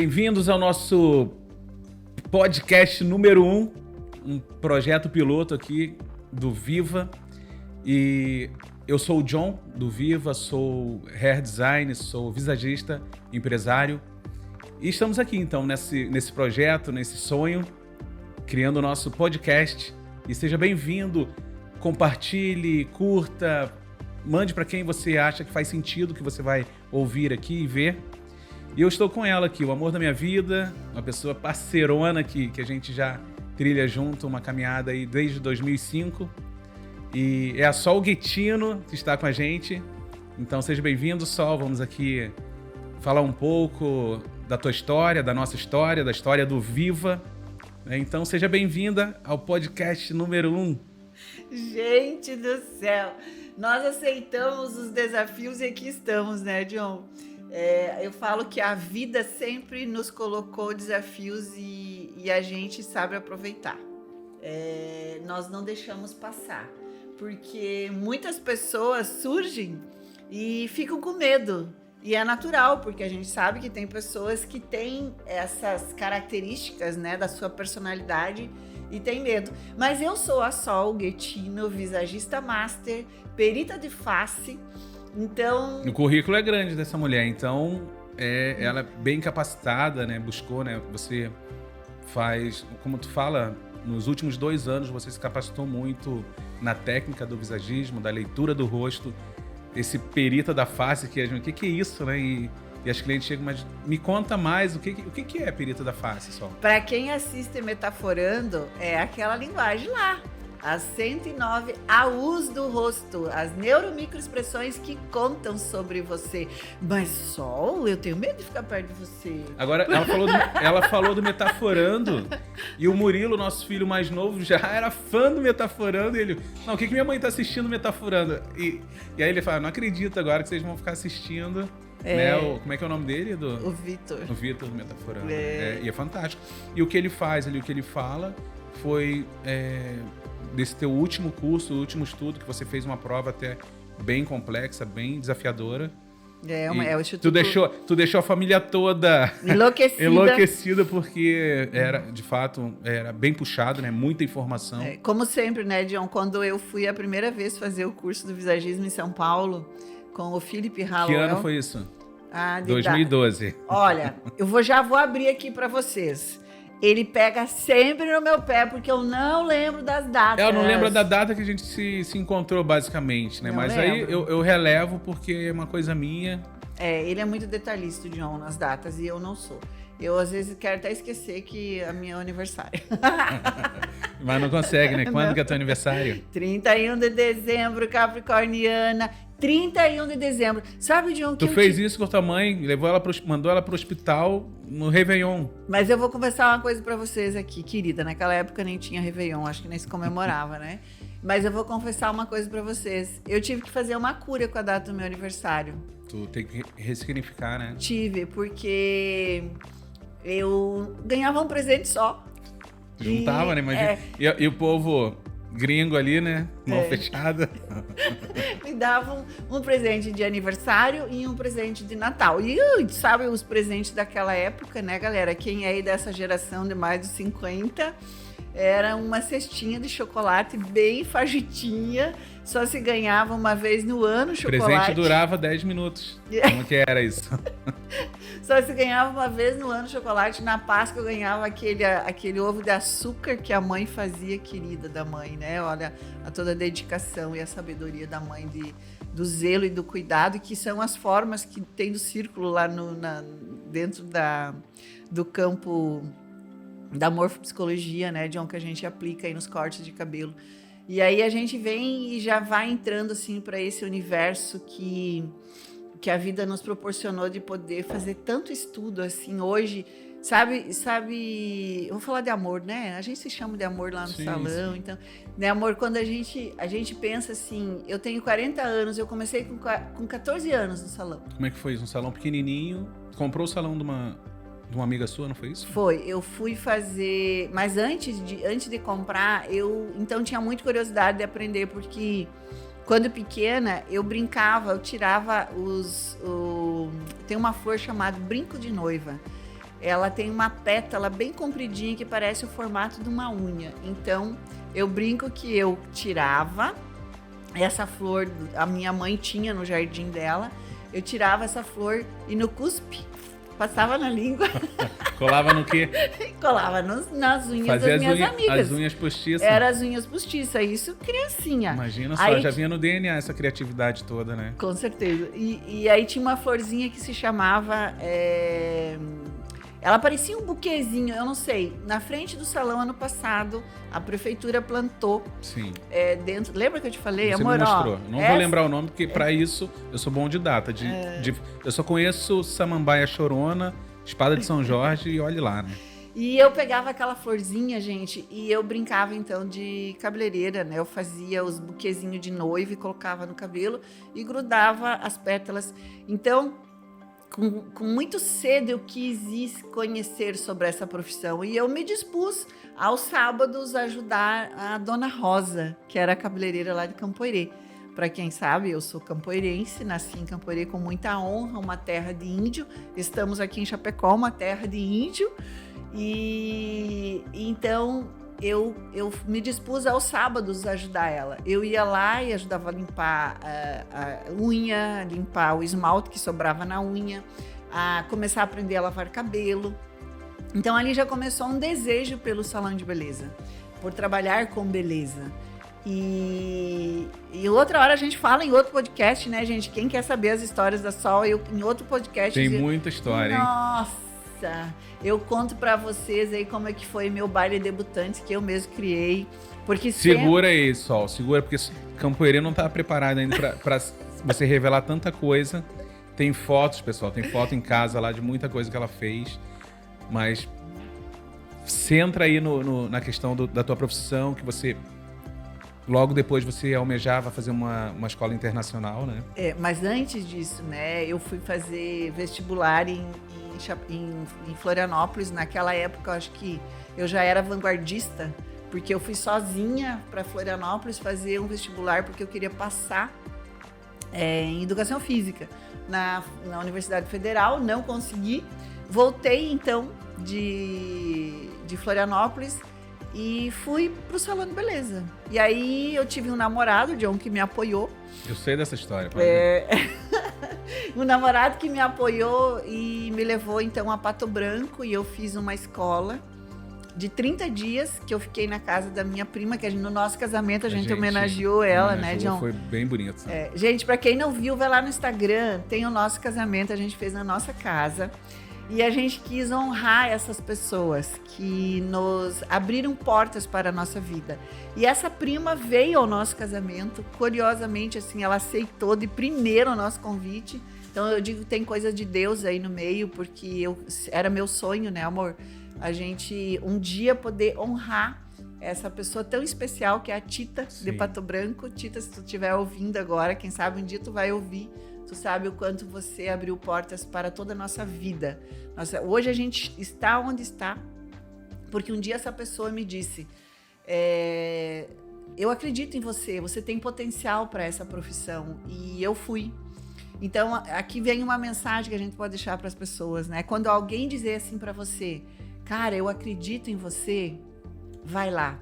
Bem-vindos ao nosso podcast número 1, um projeto piloto aqui do Viva. E eu sou o John, do Viva, sou hair design, sou visagista, empresário. E estamos aqui, então, nesse projeto, nesse sonho, criando o nosso podcast. E seja bem-vindo, compartilhe, curta, mande para quem você acha que faz sentido, que você vai ouvir aqui e ver. E eu estou com ela aqui, o amor da minha vida, uma pessoa parceirona que a gente já trilha junto, uma caminhada aí desde 2005. E é a Sol Guettino que está com a gente. Então seja bem-vindo, Sol. Vamos aqui falar um pouco da tua história, da nossa história, da história do Viva. Então seja bem-vinda ao podcast número 1. Gente do céu, nós aceitamos os desafios e aqui estamos, né, John? Eu falo que a vida sempre nos colocou desafios e a gente sabe aproveitar. Nós não deixamos passar, porque muitas pessoas surgem e ficam com medo. E é natural, porque a gente sabe que tem pessoas que têm essas características, né, da sua personalidade e tem medo. Mas eu sou a Sol Guettino, visagista master, perita de face. Então... O currículo é grande dessa mulher, então ela é bem capacitada, né? Buscou, né? Você faz, como tu fala, nos últimos 2 anos você se capacitou muito na técnica do visagismo, da leitura do rosto, esse perita da face que é isso, né? E as clientes chegam, mas me conta mais, o que é perita da face, só? Para quem assiste Metaforando, é aquela linguagem lá. As 109 AUs do rosto, as neuromicroexpressões que contam sobre você. Mas, Sol, eu tenho medo de ficar perto de você. Agora, ela falou do Metaforando e o Murilo, nosso filho mais novo, já era fã do Metaforando. E ele, não, o que minha mãe tá assistindo Metaforando? E aí ele fala, não acredito agora que vocês vão ficar assistindo... Né? Como é que é o nome dele? O Vitor. O Vitor do Metaforando. E é fantástico. E o que ele faz ali, o que ele fala foi desse teu último curso, o último estudo, que você fez uma prova até bem complexa, bem desafiadora. O Instituto... Tu deixou a família toda enlouquecida porque de fato, era bem puxado, né? Muita informação. Como sempre, né, John? Quando eu fui a primeira vez fazer o curso do visagismo em São Paulo, com o Felipe Hallowell. Que ano foi isso? 2012. Olha, já vou abrir aqui para vocês. Ele pega sempre no meu pé, porque eu não lembro das datas. Eu não lembro da data que a gente se encontrou, basicamente, né? Não Mas lembro. Aí eu relevo porque é uma coisa minha. Ele é muito detalhista, John, nas datas, e eu não sou. Eu, às vezes, quero até esquecer que é meu aniversário. Mas não consegue, né? Quando que é teu aniversário? 31 de dezembro, capricorniana. 31 de dezembro. Sabe, John, que tu fez isso com a tua mãe, mandou ela pro hospital no Réveillon. Mas eu vou conversar uma coisa pra vocês aqui, querida. Naquela época nem tinha Réveillon, acho que nem se comemorava, né? Mas eu vou confessar uma coisa pra vocês. Eu tive que fazer uma cura com a data do meu aniversário. Tu tem que ressignificar, né? Tive, porque eu ganhava um presente só. Juntava, né? Imagina. E o povo gringo ali, né? Mão fechada. Me davam um presente de aniversário e um presente de Natal. E sabe os presentes daquela época, né, galera? Quem é aí dessa geração de mais de 50... Era uma cestinha de chocolate bem fajitinha, só se ganhava uma vez no ano chocolate. O presente durava 10 minutos. Como que era isso? Só se ganhava uma vez no ano chocolate. Na Páscoa eu ganhava aquele ovo de açúcar que a mãe fazia, querida da mãe, né? Olha, toda a dedicação e a sabedoria da mãe do zelo e do cuidado, que são as formas que tem do círculo lá dentro do campo da morfopsicologia, né, John, que a gente aplica aí nos cortes de cabelo. E aí a gente vem e já vai entrando assim para esse universo que a vida nos proporcionou de poder fazer tanto estudo assim hoje, sabe, eu vou falar de amor, né? A gente se chama de amor lá no salão, então, né, amor, quando a gente pensa assim, eu tenho 40 anos, eu comecei com 14 anos no salão. Como é que foi isso? Um salão pequenininho, comprou o salão de uma amiga sua, não foi isso? Foi, eu fui fazer, mas antes de comprar, eu então tinha muita curiosidade de aprender, porque quando pequena eu brincava, eu tirava tem uma flor chamada brinco de noiva. ela tem uma pétala bem compridinha que parece o formato de uma unha. Então, eu brinco que eu tirava essa flor, a minha mãe tinha no jardim dela, eu tirava essa flor e no cuspe, passava na língua. Colava no quê? Colava nas unhas Fazia das minhas amigas. As unhas postiças. Era as unhas postiças, isso criancinha. Imagina só, aí, já vinha no DNA essa criatividade toda, né? Com certeza. E aí tinha uma florzinha que se chamava... Ela parecia um buquezinho, eu não sei. Na frente do salão, ano passado, a prefeitura plantou. Sim. Dentro. Lembra que eu te falei? Você Amor, me mostrou. ó, Não vou lembrar o nome, porque pra isso eu sou bom de data. Eu só conheço Samambaia Chorona, Espada de São Jorge e olhe lá, né? E eu pegava aquela florzinha, gente, e eu brincava então de cabeleireira, né? Eu fazia os buquezinhos de noiva e colocava no cabelo e grudava as pétalas. Então, com muito cedo eu quis conhecer sobre essa profissão e eu me dispus aos sábados a ajudar a Dona Rosa, que era a cabeleireira lá de Campoerê. Para quem sabe, eu sou campoerense, nasci em Campoerê com muita honra, uma terra de índio. Estamos aqui em Chapecó, uma terra de índio. E então eu me dispus aos sábados a ajudar ela. Eu ia lá e ajudava a limpar a unha, limpar o esmalte que sobrava na unha, a começar a aprender a lavar cabelo. Então ali já começou um desejo pelo salão de beleza, por trabalhar com beleza. E outra hora a gente fala em outro podcast, né, gente? Quem quer saber as histórias da Sol, em outro podcast... Tem muita história, hein? Nossa! Eu conto pra vocês aí como é que foi meu baile debutante, que eu mesmo criei. Porque segura aí, Sol. Segura, porque Campoerê não tá preparado ainda pra você revelar tanta coisa. Tem fotos, pessoal. Tem foto em casa lá de muita coisa que ela fez. Mas centra aí na questão da tua profissão, que você... Logo depois você almejava fazer uma escola internacional, né? Mas antes disso, né? Eu fui fazer vestibular em Florianópolis. Naquela época, eu acho que eu já era vanguardista, porque eu fui sozinha para Florianópolis fazer um vestibular, porque eu queria passar em Educação Física na Universidade Federal. Não consegui. Voltei, então, de Florianópolis e fui pro salão de beleza. E aí eu tive um namorado, John, que me apoiou. Eu sei dessa história. Um namorado que me apoiou e me levou então a Pato Branco, e eu fiz uma escola de 30 dias que eu fiquei na casa da minha prima, que no nosso casamento a gente homenageou ela, né, John? Foi bem bonito. Gente, pra quem não viu, vai lá no Instagram, tem o nosso casamento, a gente fez na nossa casa. E a gente quis honrar essas pessoas que nos abriram portas para a nossa vida. E essa prima veio ao nosso casamento, curiosamente, assim, ela aceitou de primeiro o nosso convite. Então eu digo que tem coisa de Deus aí no meio, porque era meu sonho, né, amor? A gente um dia poder honrar essa pessoa tão especial que é a Tita, sim, de Pato Branco. Tita, se tu estiver ouvindo agora, quem sabe um dia tu vai ouvir. Tu sabe o quanto você abriu portas para toda a nossa vida. Hoje a gente está onde está, porque um dia essa pessoa me disse, eu acredito em você, você tem potencial para essa profissão, e eu fui. Então, aqui vem uma mensagem que a gente pode deixar para as pessoas, né? Quando alguém dizer assim para você, cara, eu acredito em você, vai lá,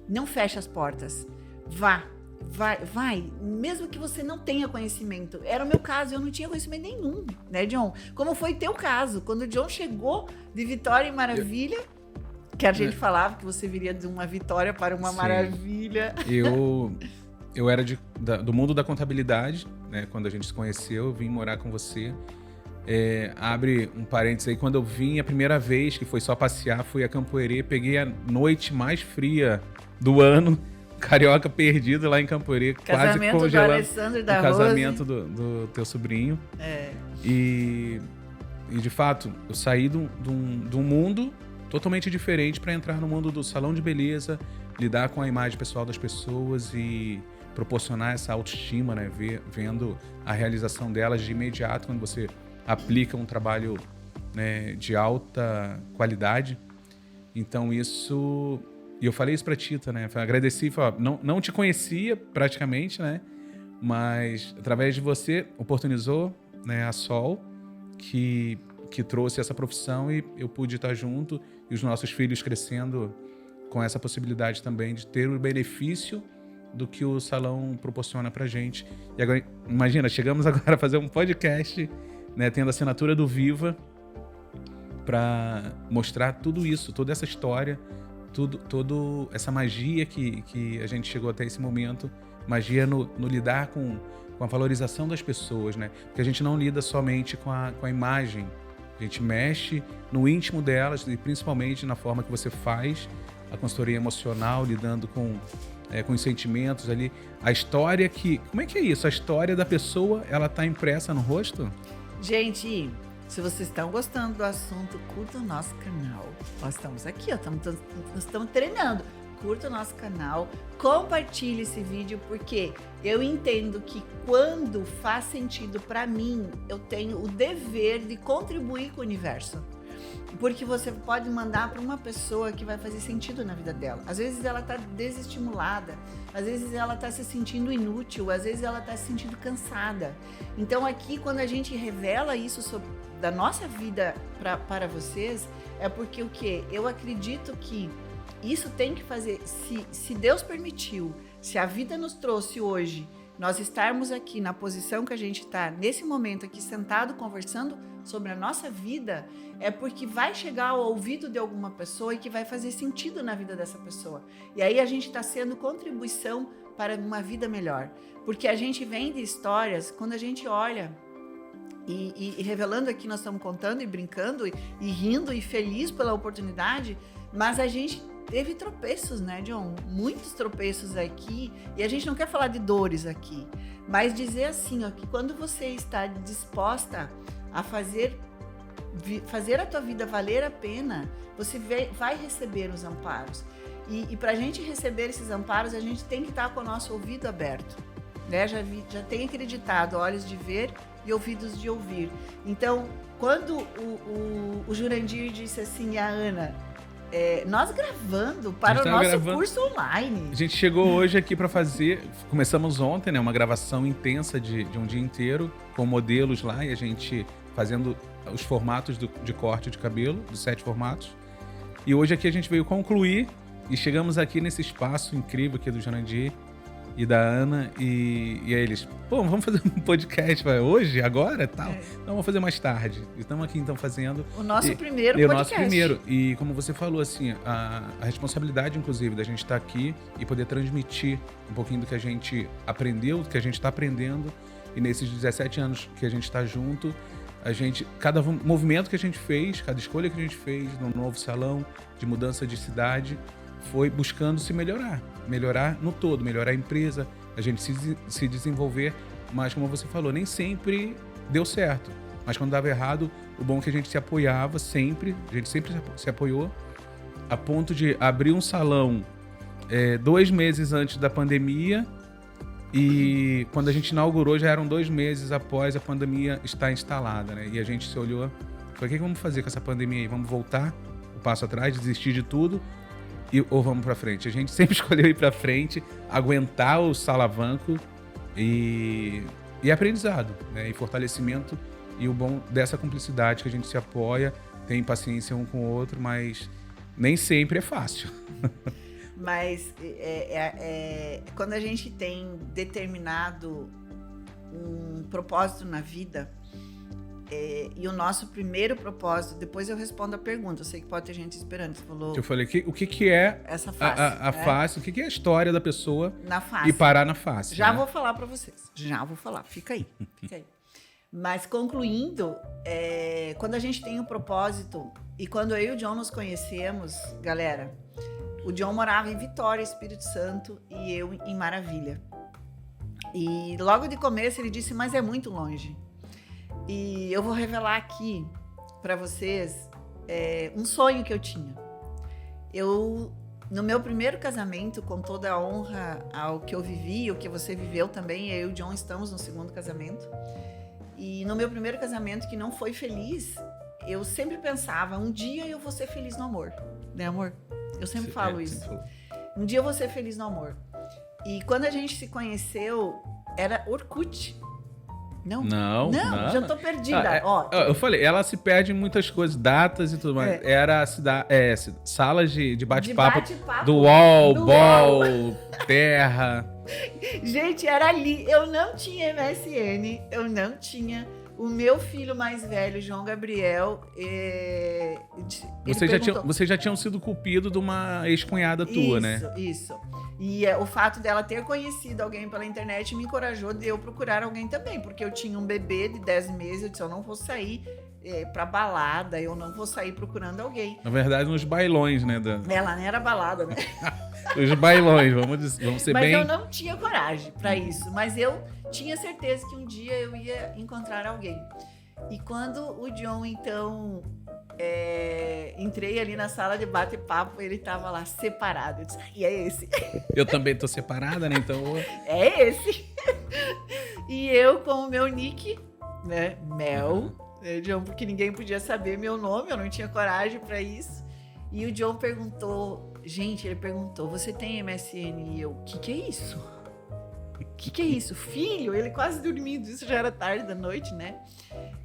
não feche as portas, vai, mesmo que você não tenha conhecimento. Era o meu caso, eu não tinha conhecimento nenhum, né, John? Como foi teu caso? Quando o John chegou de Vitória em Maravilha, que a gente falava que você viria de uma vitória para uma, sim, maravilha. Eu era do mundo da contabilidade, né? Quando a gente se conheceu, eu vim morar com você. Abre um parênteses aí, quando eu vim a primeira vez, que foi só passear, fui a Campoerê, peguei a noite mais fria do ano, carioca perdido lá em Campoerê, quase congelando. Do Alessandro e da Rose. Casamento do teu sobrinho. E de fato, eu saí de um mundo totalmente diferente para entrar no mundo do salão de beleza, lidar com a imagem pessoal das pessoas e proporcionar essa autoestima, né? Vendo a realização delas de imediato quando você aplica um trabalho, né, de alta qualidade. Então isso... E eu falei isso pra Tita, né? Agradeci, falei, não te conhecia praticamente, né? Mas através de você oportunizou, né, a Sol, que que trouxe essa profissão e eu pude estar junto e os nossos filhos crescendo com essa possibilidade também de ter o benefício do que o salão proporciona pra gente. E agora, imagina, chegamos agora a fazer um podcast, né, tendo a assinatura do Viva para mostrar tudo isso, toda essa história, toda essa magia que a gente chegou até esse momento, magia no lidar com a valorização das pessoas, né? Porque a gente não lida somente com a imagem, a gente mexe no íntimo delas e principalmente na forma que você faz a consultoria emocional, lidando com os sentimentos ali. A história como é que é isso? A história da pessoa, ela tá impressa no rosto? Gente, se vocês estão gostando do assunto, curta o nosso canal. Nós estamos aqui, ó, nós estamos treinando. Curta o nosso canal, compartilhe esse vídeo, porque eu entendo que quando faz sentido para mim, eu tenho o dever de contribuir com o universo. Porque você pode mandar para uma pessoa que vai fazer sentido na vida dela. Às vezes ela está desestimulada, às vezes ela está se sentindo inútil, às vezes ela está se sentindo cansada. Então aqui, quando a gente revela isso da nossa vida para vocês, é porque o quê? Eu acredito que isso tem que fazer, se Deus permitiu, se a vida nos trouxe hoje, nós estarmos aqui na posição que a gente está, nesse momento aqui sentado conversando sobre a nossa vida, é porque vai chegar ao ouvido de alguma pessoa e que vai fazer sentido na vida dessa pessoa. E aí a gente está sendo contribuição para uma vida melhor. Porque a gente vem de histórias, quando a gente olha e revelando aqui, nós estamos contando e brincando e rindo e feliz pela oportunidade, mas a gente teve tropeços, né, John? Muitos tropeços aqui, e a gente não quer falar de dores aqui, mas dizer assim, ó, que quando você está disposta a fazer a tua vida valer a pena, você vai receber os amparos. E para a gente receber esses amparos, a gente tem que estar com o nosso ouvido aberto, né? Já tem acreditado, olhos de ver e ouvidos de ouvir. Então, quando o Jurandir disse assim, a Ana, nós gravando para o nosso curso online. A gente chegou hoje aqui para fazer, começamos ontem, né, uma gravação intensa de um dia inteiro, com modelos lá, e a gente fazendo os formatos de corte de cabelo, dos 7 formatos. E hoje aqui a gente veio concluir, e chegamos aqui nesse espaço incrível aqui do Jurandir e da Ana, e aí eles, vamos fazer um podcast hoje, agora, tal? Não, vamos fazer mais tarde. Estamos aqui então fazendo o nosso primeiro podcast. O nosso primeiro. E como você falou, assim, a responsabilidade, inclusive, da gente estar aqui e poder transmitir um pouquinho do que a gente aprendeu, do que a gente está aprendendo, e nesses 17 anos que a gente está junto, cada movimento que a gente fez, cada escolha que a gente fez no novo salão, de mudança de cidade, foi buscando se melhorar no todo, melhorar a empresa, a gente se desenvolver, mas como você falou, nem sempre deu certo, mas quando dava errado, o bom é que a gente se apoiava sempre, a gente sempre se apoiou, a ponto de abrir um salão 2 meses antes da pandemia, e quando a gente inaugurou já eram 2 meses após a pandemia estar instalada, né? E a gente se olhou, falou, o que vamos fazer com essa pandemia aí? Vamos voltar um passo atrás, desistir de tudo? Ou vamos pra frente? A gente sempre escolheu ir pra frente, aguentar o salavanco e aprendizado, né? E fortalecimento, e o bom dessa cumplicidade que a gente se apoia, tem paciência um com o outro, mas nem sempre é fácil. Mas quando a gente tem determinado um propósito na vida, e o nosso primeiro propósito, depois eu respondo a pergunta, eu sei que pode ter gente esperando, você falou... Eu falei, o que é essa face, a face, o que é a história da pessoa na face. E parar na face. Já né? vou falar pra vocês, fica aí. Mas concluindo, quando a gente tem um propósito, e quando eu e o John nos conhecemos, galera, o John morava em Vitória, Espírito Santo, e eu em Maravilha. E logo de começo ele disse, mas é muito longe. E eu vou revelar aqui para vocês um sonho que eu tinha. No meu primeiro casamento, com toda a honra ao que eu vivi, o que você viveu também, eu e o John estamos no segundo casamento. E no meu primeiro casamento, que não foi feliz, eu sempre pensava, um dia eu vou ser feliz no amor. Né, amor? Eu sempre falo isso. Um dia eu vou ser feliz no amor. E quando a gente se conheceu, era Orkut. Não, já tô perdida. Ó, eu falei, ela se perde em muitas coisas, datas e tudo mais. Era salas de bate-papo do UOL, Terra. Gente, era ali. Eu não tinha MSN, eu não tinha. O meu filho mais velho, João Gabriel, Vocês já tinham sido culpido de uma ex-cunhada tua, né? Isso. E o fato dela ter conhecido alguém pela internet me encorajou de eu procurar alguém também, porque eu tinha um bebê de 10 meses, eu disse, eu não vou sair pra balada, eu não vou sair procurando alguém. Na verdade, nos bailões, né? Ela nem era balada, né? Os bailões, vamos ser bem... Mas eu não tinha coragem pra isso, mas eu tinha certeza que um dia eu ia encontrar alguém. E quando o John, então, entrei ali na sala de bate-papo, ele tava lá separado. Eu disse, e é esse. Eu também tô separada, né? Então... É esse. E eu com o meu nick, né? Mel, John, porque ninguém podia saber meu nome, eu não tinha coragem pra isso. E o John perguntou, ele perguntou, você tem MSN? E eu, o que é isso? O que é isso? Filho, ele quase dormindo, isso já era tarde da noite, né?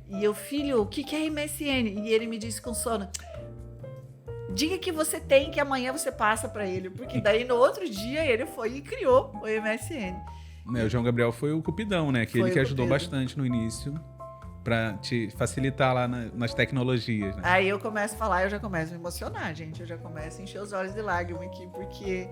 E eu, filho, o que é MSN? E ele me disse com sono, diga que você tem, que amanhã você passa pra ele. Porque daí no outro dia ele foi e criou o MSN. O João Gabriel foi o cupidão, né? Que ele que ajudou bastante no início pra te facilitar lá nas tecnologias, né? Aí eu começo a falar, eu já começo a me emocionar, gente. Eu já começo a encher os olhos de lágrima aqui, porque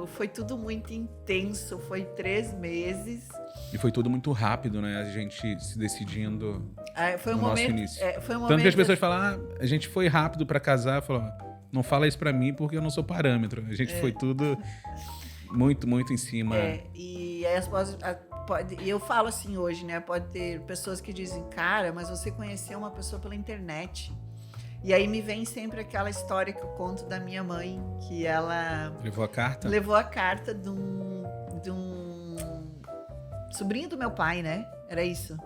foi tudo muito intenso. Foi 3 meses. E foi tudo muito rápido, né? A gente se decidindo foi no nosso início. Tanto que as pessoas falam, a gente foi rápido pra casar, falou, não fala isso pra mim porque eu não sou parâmetro. A gente foi tudo muito, muito em cima. E aí eu falo assim hoje, né? Pode ter pessoas que dizem, cara, mas você conheceu uma pessoa pela internet. E aí me vem sempre aquela história que eu conto da minha mãe, que ela... Levou a carta? Levou a carta de um sobrinho do meu pai, né? Era isso?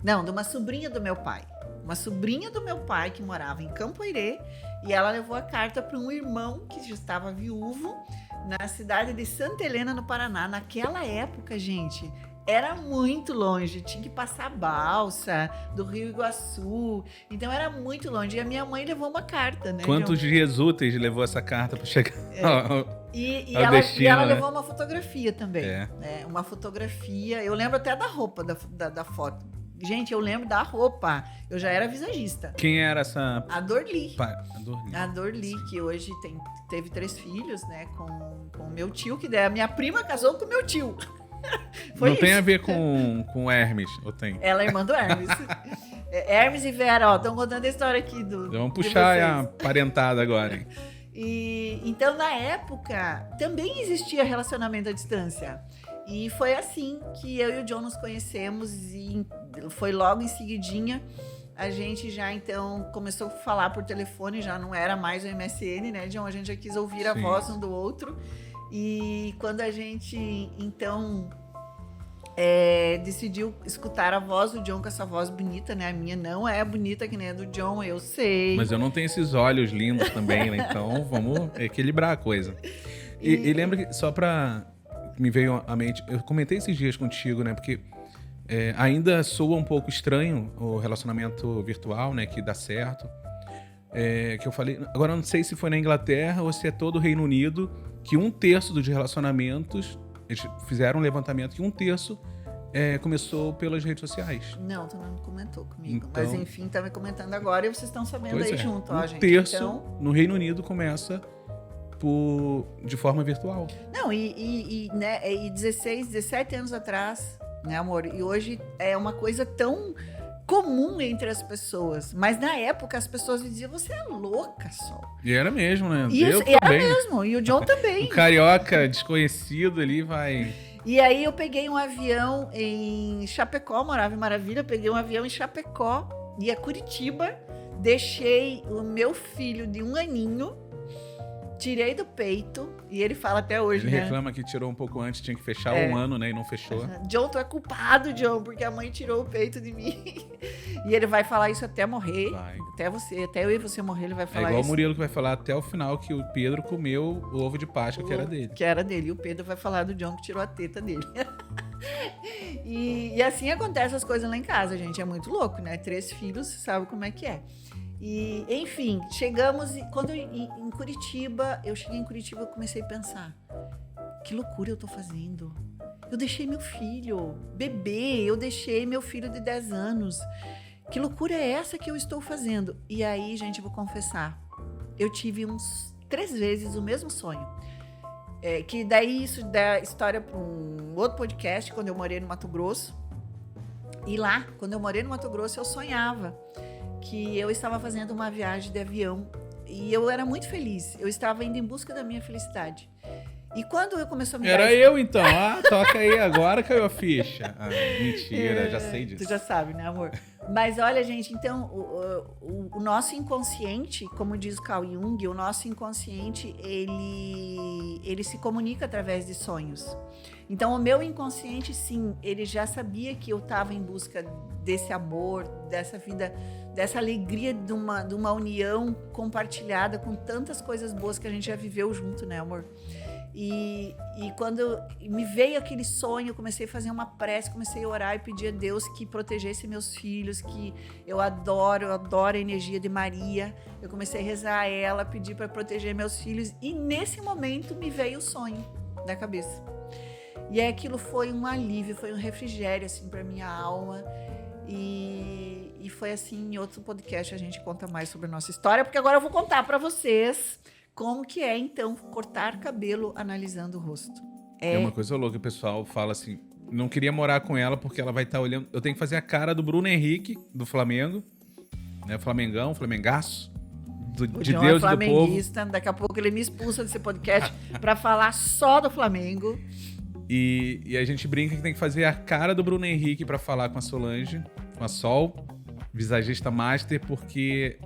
Não, de uma sobrinha do meu pai. Uma sobrinha do meu pai que morava em Campoirê, e ela levou a carta para um irmão que já estava viúvo na cidade de Santa Helena, no Paraná. Naquela época, gente, era muito longe, tinha que passar a balsa do Rio Iguaçu, então era muito longe. E a minha mãe levou uma carta, né? Quantos dias úteis levou essa carta para chegar e ao ela, destino, e ela né? levou uma fotografia também. Né? Uma fotografia, eu lembro até da roupa da foto. Gente, eu lembro da roupa. Eu já era visagista. Quem era essa? A Dorli. A Dorli, que hoje teve 3 filhos, né? Com o meu tio, que a minha prima casou com o meu tio. Não tem a ver com Hermes, ou tem? Ela é irmã do Hermes. Hermes e Vera, estão contando a história aqui Vamos puxar a parentada agora, hein? E então, na época, também existia relacionamento à distância. E foi assim que eu e o John nos conhecemos, e foi logo em seguidinha. A gente já, então, começou a falar por telefone, já não era mais o MSN, né, John? A gente já quis ouvir a voz um do outro. E quando a gente, então, decidiu escutar a voz do John com essa voz bonita, né? A minha não é bonita que nem a do John, eu sei. Mas eu não tenho esses olhos lindos também, né? Então, vamos equilibrar a coisa. E lembra que, só pra... me veio à mente, eu comentei esses dias contigo, né? Porque ainda soa um pouco estranho o relacionamento virtual, né? Que dá certo. Que eu falei, agora eu não sei se foi na Inglaterra ou se é todo o Reino Unido, que 1/3 dos relacionamentos, eles fizeram um levantamento que 1/3 começou pelas redes sociais. Não, tu não comentou comigo. Então, mas enfim, tá me comentando agora e vocês estão sabendo aí junto, ó, gente. 1/3 então... no Reino Unido começa de forma virtual. Não, né, 17 anos atrás, né, amor? E hoje é uma coisa tão comum entre as pessoas. Mas na época as pessoas diziam, você é louca, Sol. E era mesmo, né? Era mesmo, e o John também. Um carioca desconhecido ali vai... E aí eu peguei um avião em Chapecó, morava em Maravilha, peguei um avião em Chapecó, ia a Curitiba, deixei o meu filho de 1 aninho, tirei do peito, e ele fala até hoje, Ele né? reclama que tirou um pouco antes, tinha que fechar 1 ano, né? E não fechou. John, tu é culpado, John, porque a mãe tirou o peito de mim. E ele vai falar isso até morrer. Vai. Até eu e você morrer, ele vai falar isso. É igual o Murilo que vai falar até o final que o Pedro comeu o ovo de Páscoa que era dele. Que era dele. E o Pedro vai falar do John que tirou a teta dele. E assim acontecem as coisas lá em casa, gente. É muito louco, né? 3 filhos, sabe como é que é. E, enfim, chegamos... Quando em Curitiba, eu cheguei em Curitiba, eu comecei a pensar, que loucura eu tô fazendo. Eu deixei meu filho, bebê, eu deixei meu filho de 10 anos. Que loucura é essa que eu estou fazendo? E aí, gente, eu vou confessar, eu tive uns 3 vezes o mesmo sonho. Que daí isso dá história para um outro podcast, quando eu morei no Mato Grosso. E lá, quando eu morei no Mato Grosso, eu sonhava que eu estava fazendo uma viagem de avião. E eu era muito feliz. Eu estava indo em busca da minha felicidade. E quando eu comecei a me Era eu, então. Toca aí, agora caiu a ficha. Mentira, já sei disso. Tu já sabe, né, amor? Mas olha, gente, então, o nosso inconsciente, como diz o Carl Jung, o nosso inconsciente, ele se comunica através de sonhos. Então, o meu inconsciente, sim, ele já sabia que eu estava em busca desse amor, dessa vida, dessa alegria de uma união compartilhada com tantas coisas boas que a gente já viveu junto, né, amor? E quando me veio aquele sonho, eu comecei a fazer uma prece, comecei a orar e pedir a Deus que protegesse meus filhos, que eu adoro a energia de Maria. Eu comecei a rezar a ela, pedir para proteger meus filhos, e nesse momento me veio o sonho na cabeça. E aí aquilo foi um alívio, foi um refrigério assim para minha alma. E foi assim, em outro podcast a gente conta mais sobre a nossa história, porque agora eu vou contar para vocês como que é, então, cortar cabelo analisando o rosto. É uma coisa louca, o pessoal fala assim, não queria morar com ela porque ela vai estar olhando... Eu tenho que fazer a cara do Bruno Henrique, do Flamengo, né? Flamengão, flamengaço, de John Deus é e do povo. daqui a pouco ele me expulsa desse podcast para falar só do Flamengo. E a gente brinca que tem que fazer a cara do Bruno Henrique para falar com a Solange, com a Sol, visagista master, porque...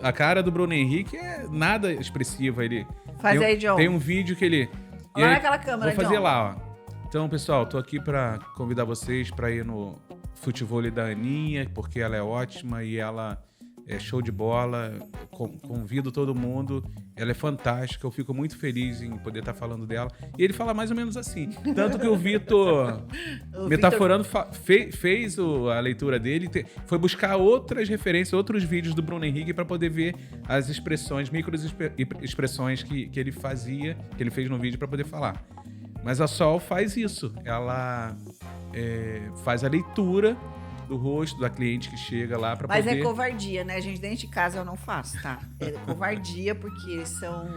A cara do Bruno Henrique é nada expressiva. Ele Faz aí, John. Tem um vídeo que ele... Olha naquela câmera, Vou fazer John. lá, ó. Então, pessoal, tô aqui pra convidar vocês pra ir no futevôlei da Aninha, porque ela é ótima e ela é show de bola. Convido todo mundo. Ela é fantástica. Eu fico muito feliz em poder estar falando dela. E ele fala mais ou menos assim. Tanto que o Vitor, metaforando, fez a leitura dele. Foi buscar outras referências, outros vídeos do Bruno Henrique para poder ver as expressões, microexpressões que ele fazia, que ele fez no vídeo para poder falar. Mas a Sol faz isso. Ela faz a leitura do rosto da cliente que chega lá pra poder... Mas é covardia, né, gente? Dentro de casa eu não faço, tá? É covardia porque são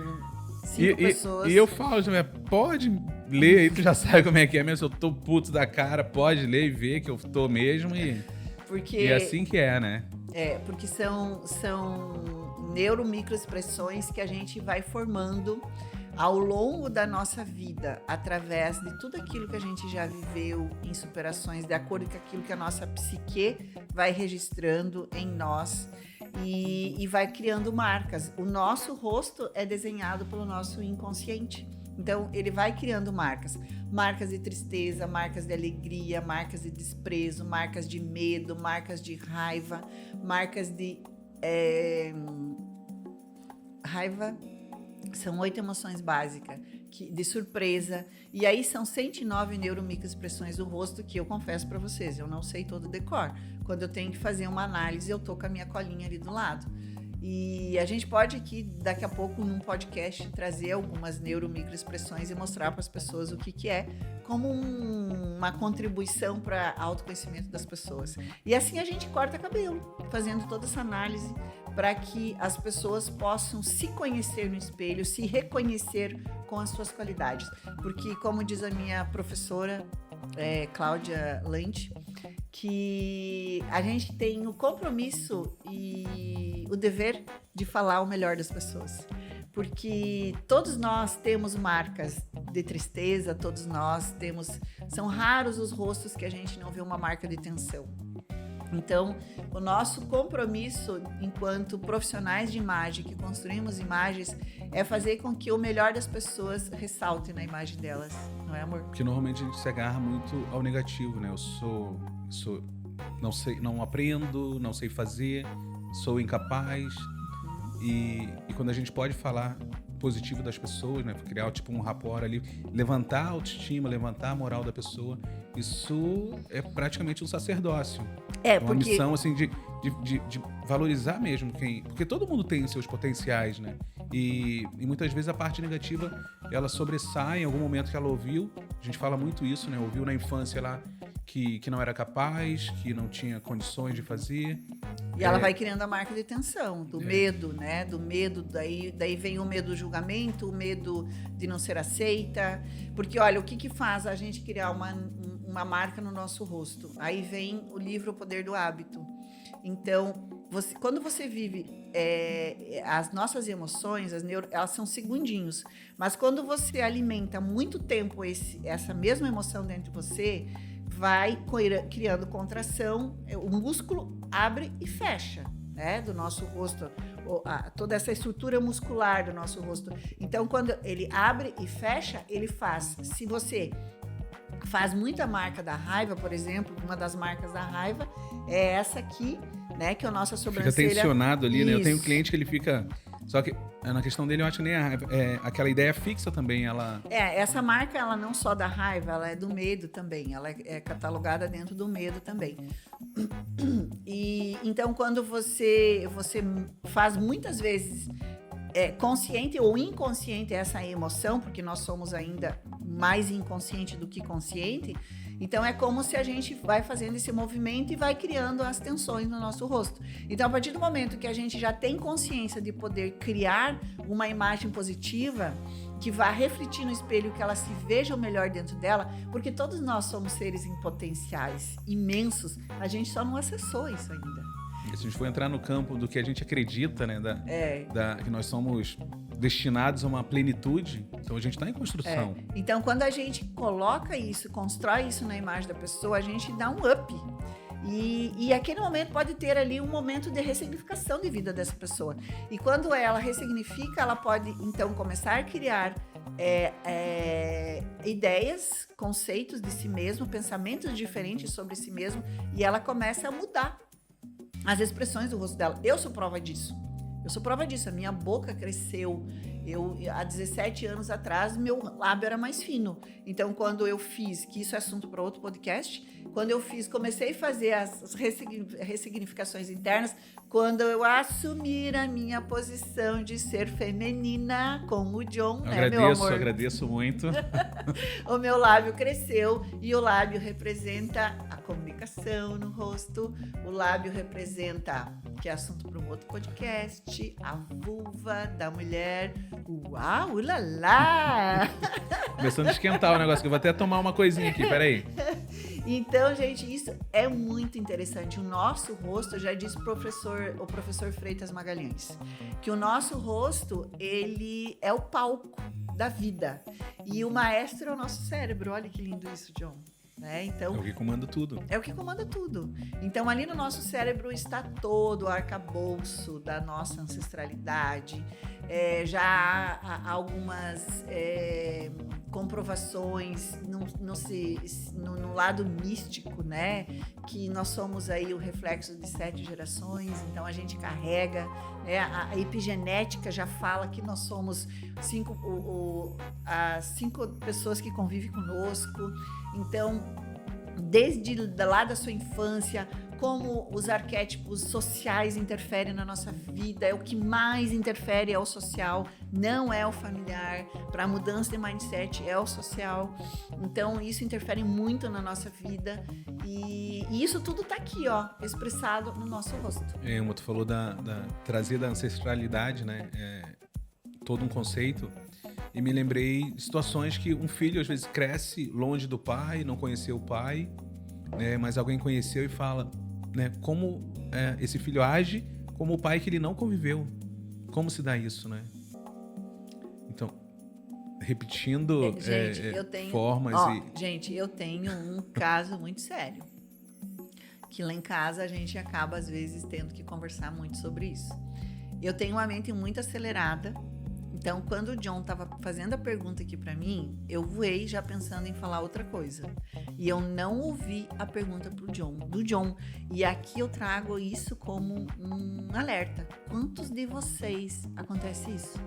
5 pessoas... E eu falo, pode ler aí, tu já sabe como é que é mesmo. Eu tô puto da cara, pode ler e ver que eu tô mesmo e é assim que é, né? Porque são neuromicroexpressões que a gente vai formando ao longo da nossa vida, através de tudo aquilo que a gente já viveu em superações, de acordo com aquilo que a nossa psique vai registrando em nós e vai criando marcas. O nosso rosto é desenhado pelo nosso inconsciente. Então, ele vai criando marcas de tristeza, marcas de alegria, marcas de desprezo, marcas de medo, marcas de raiva, marcas de raiva. São 8 emoções básicas, de surpresa. E aí são 109 neuromicroexpressões do rosto que eu confesso para vocês, eu não sei todo o decor. Quando eu tenho que fazer uma análise, eu tô com a minha colinha ali do lado. E a gente pode aqui, daqui a pouco, num podcast, trazer algumas neuromicroexpressões e mostrar para as pessoas o que é, como uma contribuição para o autoconhecimento das pessoas. E assim a gente corta cabelo, fazendo toda essa análise para que as pessoas possam se conhecer no espelho, se reconhecer com as suas qualidades. Porque, como diz a minha professora, Cláudia Lante, que a gente tem o compromisso e o dever de falar o melhor das pessoas. Porque todos nós temos marcas de tristeza, todos nós temos... São raros os rostos que a gente não vê uma marca de tensão. Então, o nosso compromisso enquanto profissionais de imagem que construímos imagens é fazer com que o melhor das pessoas ressalte na imagem delas, não é, amor? Porque normalmente a gente se agarra muito ao negativo, né? Eu não sei, não aprendo, não sei fazer, sou incapaz. E quando a gente pode falar positivo das pessoas, né? Criar tipo um rapport ali, levantar a autoestima, levantar a moral da pessoa. Isso é praticamente um sacerdócio. É uma missão assim de valorizar mesmo quem, porque todo mundo tem seus potenciais, né? E muitas vezes a parte negativa ela sobressai em algum momento que ela ouviu. A gente fala muito isso, né? Ouviu na infância lá que não era capaz, que não tinha condições de fazer. E ela vai criando a marca de tensão, do medo, né? Do medo, daí vem o medo do julgamento, o medo de não ser aceita. Porque, olha, o que faz a gente criar uma marca no nosso rosto? Aí vem o livro O Poder do Hábito. Então, quando você vive as nossas emoções, elas são segundinhos. Mas quando você alimenta muito tempo essa mesma emoção dentro de você, vai criando contração, o músculo abre e fecha, né, do nosso rosto, toda essa estrutura muscular do nosso rosto. Então, quando ele abre e fecha, ele faz. Se você faz muita marca da raiva, por exemplo, uma das marcas da raiva é essa aqui, né, que é a nossa sobrancelha. Fica tensionado ali, né? Eu tenho um cliente que ele fica... Só que na questão dele, eu acho que nem a raiva. Aquela ideia fixa também, ela... Essa marca, ela não só da raiva, ela é do medo também. Ela é catalogada dentro do medo também. E então, quando você faz muitas vezes consciente ou inconsciente essa emoção, porque nós somos ainda mais inconsciente do que consciente, então é como se a gente vai fazendo esse movimento e vai criando as tensões no nosso rosto. Então, a partir do momento que a gente já tem consciência de poder criar uma imagem positiva, que vá refletir no espelho, que ela se veja o melhor dentro dela, porque todos nós somos seres em potenciais imensos, a gente só não acessou isso ainda. Se a gente for entrar no campo do que a gente acredita, né, que nós somos destinados a uma plenitude, então a gente está em construção. Então, quando a gente coloca isso, constrói isso na imagem da pessoa, a gente dá um up. E aquele momento pode ter ali um momento de ressignificação de vida dessa pessoa. E quando ela ressignifica, ela pode, então, começar a criar ideias, conceitos de si mesmo, pensamentos diferentes sobre si mesmo, e ela começa a mudar as expressões do rosto dela. Eu sou prova disso. A minha boca cresceu. Há 17 anos atrás, meu lábio era mais fino. Então, quando eu fiz, que isso é assunto para outro podcast, quando eu comecei a fazer as ressignificações internas, quando eu assumir a minha posição de ser feminina com o John, né, meu amor? Agradeço muito. O meu lábio cresceu e o lábio representa a comunicação no rosto, o lábio representa, que é assunto para um outro podcast, a vulva da mulher. Uau, ulalá! Começando a esquentar o negócio, que eu vou até tomar uma coisinha aqui, peraí. Então, gente, isso é muito interessante. O nosso rosto, já disse o professor Freitas Magalhães, que o nosso rosto, ele é o palco da vida. E o maestro é o nosso cérebro. Olha que lindo isso, John. Então, é o que comanda tudo. É o que comanda tudo. Então, ali no nosso cérebro está todo o arcabouço da nossa ancestralidade. Já há algumas comprovações no lado místico, né? Que nós somos aí o reflexo de 7 gerações, então a gente carrega, né? A epigenética já fala que nós somos as 5 pessoas que convivem conosco. Então, desde lá da sua infância, como os arquétipos sociais interferem na nossa vida, é o que mais interfere é o social, não é o familiar. Para a mudança de mindset é o social. Então, isso interfere muito na nossa vida e isso tudo está aqui, ó, expressado no nosso rosto. Tu falou trazer da ancestralidade, né? Todo um conceito. E me lembrei de situações que um filho às vezes cresce longe do pai, não conheceu o pai, né, mas alguém conheceu e fala, né, como esse filho age como o pai que ele não conviveu. Como se dá isso, né? Então, repetindo formas Gente, eu tenho um caso muito sério. Que lá em casa a gente acaba, às vezes, tendo que conversar muito sobre isso. Eu tenho uma mente muito acelerada. Então, quando o John estava fazendo a pergunta aqui para mim, eu voei já pensando em falar outra coisa. E eu não ouvi a pergunta do John. E aqui eu trago isso como um alerta. Quantos de vocês acontece isso?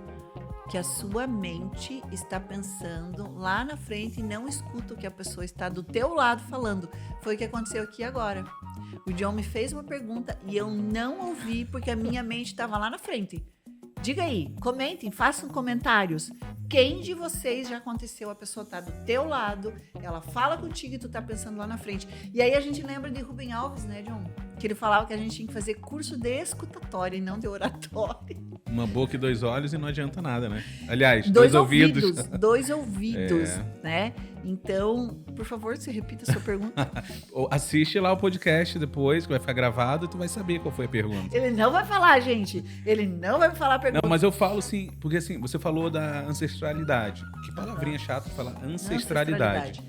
que a sua mente está pensando lá na frente e não escuta o que a pessoa está do teu lado falando. Foi o que aconteceu aqui agora. O John me fez uma pergunta e eu não ouvi porque a minha mente estava lá na frente. Diga aí, comentem, façam comentários. Quem de vocês já aconteceu, a pessoa tá do teu lado, ela fala contigo e tu tá pensando lá na frente. E aí a gente lembra de Rubem Alves, né, John? Que ele falava que a gente tinha que fazer curso de escutatória e não de oratória. Uma boca e 2 olhos e não adianta nada, né? Aliás, 2 ouvidos. 2 ouvidos, né? Então, por favor, você repita a sua pergunta. Assiste lá o podcast depois, que vai ficar gravado, e tu vai saber qual foi a pergunta. Ele não vai falar, gente. Ele não vai me falar a pergunta. Não, mas eu falo sim, porque assim, você falou da ancestralidade. Que palavrinha chata falar ancestralidade.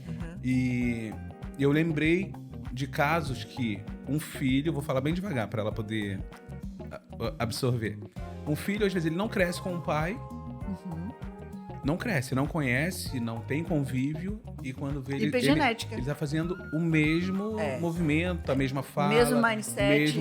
E eu lembrei de casos que um filho, vou falar bem devagar para ela poder absorver. Um filho, às vezes, ele não cresce com o pai, não cresce, não conhece, não tem convívio, e quando vê ele tá fazendo o mesmo movimento, a mesma fala, mesmo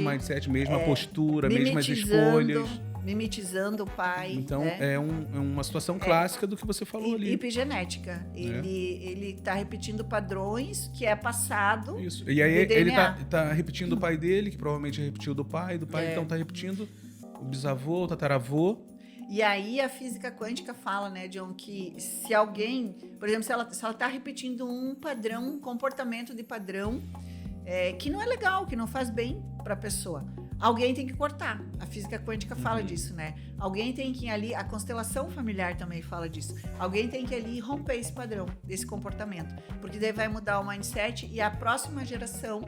mindset, mesma postura, mesmas escolhas. Mimetizando o pai. Então, é uma situação clássica do que você falou ali. Epigenética. Ele tá repetindo padrões que é passado. Isso. E aí ele tá repetindo o pai dele, que provavelmente repetiu do pai, então tá repetindo o bisavô, o tataravô. E aí a física quântica fala, né, John, que se alguém, por exemplo, se ela tá repetindo um padrão, um comportamento de padrão, que não é legal, que não faz bem para a pessoa, alguém tem que cortar. A física quântica fala disso, né? Alguém tem que ir ali, a constelação familiar também fala disso. Alguém tem que ir ali romper esse padrão, esse comportamento. Porque daí vai mudar o mindset e a próxima geração,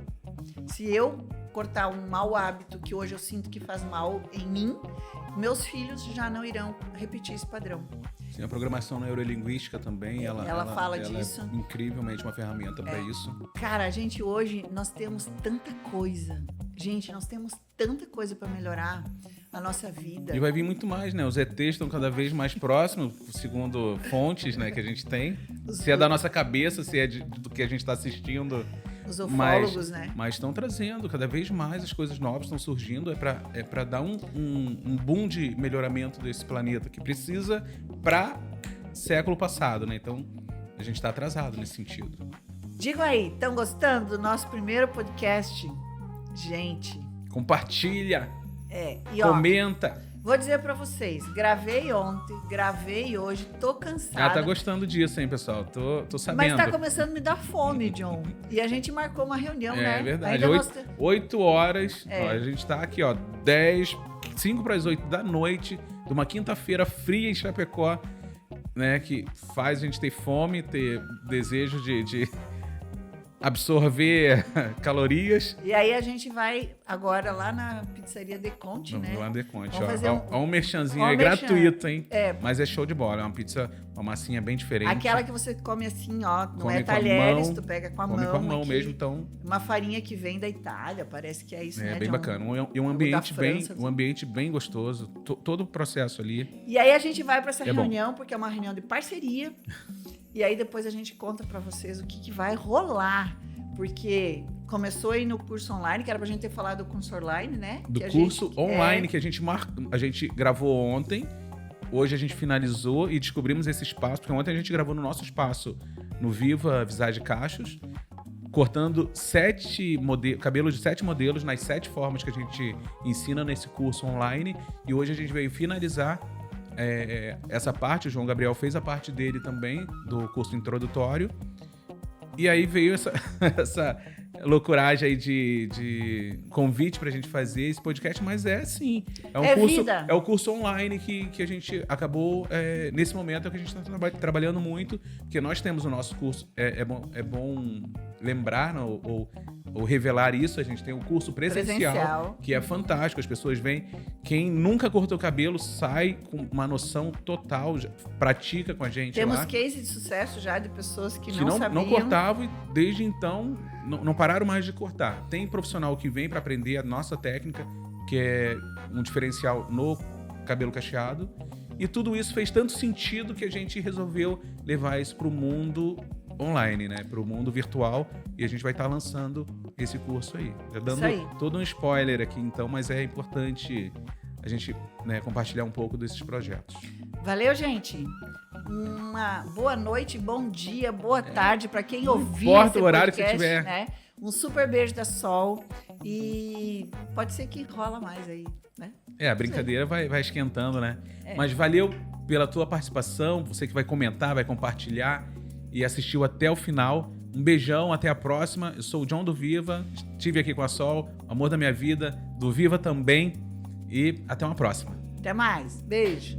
se eu cortar um mau hábito que hoje eu sinto que faz mal em mim, meus filhos já não irão repetir esse padrão. Sim, a programação neurolinguística também, ela fala disso. É incrivelmente uma ferramenta para isso. Cara, a gente hoje, nós temos tanta coisa. Gente, nós temos tanta coisa para melhorar a nossa vida. E vai vir muito mais, né? Os ETs estão cada vez mais próximos, segundo fontes, né, que a gente tem. Se é da nossa cabeça, se é do que a gente está assistindo. Os ufólogos, né? Mas estão trazendo cada vez mais, as coisas novas estão surgindo, é para dar um boom de melhoramento desse planeta que precisa para século passado, né? Então, a gente está atrasado nesse sentido. Digo aí, estão gostando do nosso primeiro podcast? Gente. Compartilha. E comenta. Vou dizer pra vocês, gravei ontem, gravei hoje, tô cansada. Tá gostando disso, hein, pessoal? Tô sabendo. Mas tá começando a me dar fome, John. E a gente marcou uma reunião, né? É verdade. 8 horas, ó, a gente tá aqui, ó, 5 para as 8 da noite, de uma quinta-feira fria em Chapecó, né, que faz a gente ter fome, ter desejo de absorver calorias. E aí a gente vai agora lá na pizzaria De Conte, né? Lá na De Conte, ó. Um merchanzinho aí gratuito, hein? Mas é show de bola. É uma pizza, uma massinha bem diferente. Aquela que você come assim, ó. Não é talheres, tu pega com a mão. Come com a mão aqui. Mesmo, então. Uma farinha que vem da Itália, parece que é isso, né? É bem bacana. E um ambiente bem gostoso. Todo o processo ali. E aí a gente vai para essa reunião, porque é uma reunião de parceria. E aí depois a gente conta para vocês o que vai rolar. Porque começou aí no curso online, que era pra gente ter falado do curso online, né? Do curso online que a gente gravou ontem. Hoje a gente finalizou e descobrimos esse espaço, porque ontem a gente gravou no nosso espaço, no Viva Visage Cachos, cortando 7 cabelos de 7 modelos nas 7 formas que a gente ensina nesse curso online. E hoje a gente veio finalizar essa parte. O João Gabriel fez a parte dele também, do curso introdutório. E aí veio essa loucuragem aí de convite pra gente fazer esse podcast, mas sim. É o curso online que a gente acabou, nesse momento, que a gente está trabalhando muito, porque nós temos o nosso curso, é bom lembrar, né, ou revelar isso, a gente tem o curso presencial, que é fantástico, as pessoas vêm, quem nunca cortou cabelo sai com uma noção total, pratica com a gente. Temos lá. Cases de sucesso já de pessoas que não sabiam. Não cortavam e desde então não pararam mais de cortar. Tem profissional que vem para aprender a nossa técnica, que é um diferencial no cabelo cacheado, e tudo isso fez tanto sentido que a gente resolveu levar isso para o mundo online, né? Para o mundo virtual, e a gente vai estar lançando esse curso aí. Já dando todo um spoiler aqui, então, mas é importante a gente, né, compartilhar um pouco desses projetos. Valeu, gente. Uma boa noite, bom dia, boa tarde para quem ouvir importa esse o horário podcast, que tiver. né? Um super beijo da Sol e pode ser que rola mais aí, né? A brincadeira vai esquentando, né? É. Mas valeu pela tua participação, você que vai comentar, vai compartilhar e assistiu até o final. Um beijão, até a próxima. Eu sou o John do Viva, estive aqui com a Sol, amor da minha vida, do Viva também. E até uma próxima. Até mais. Beijo.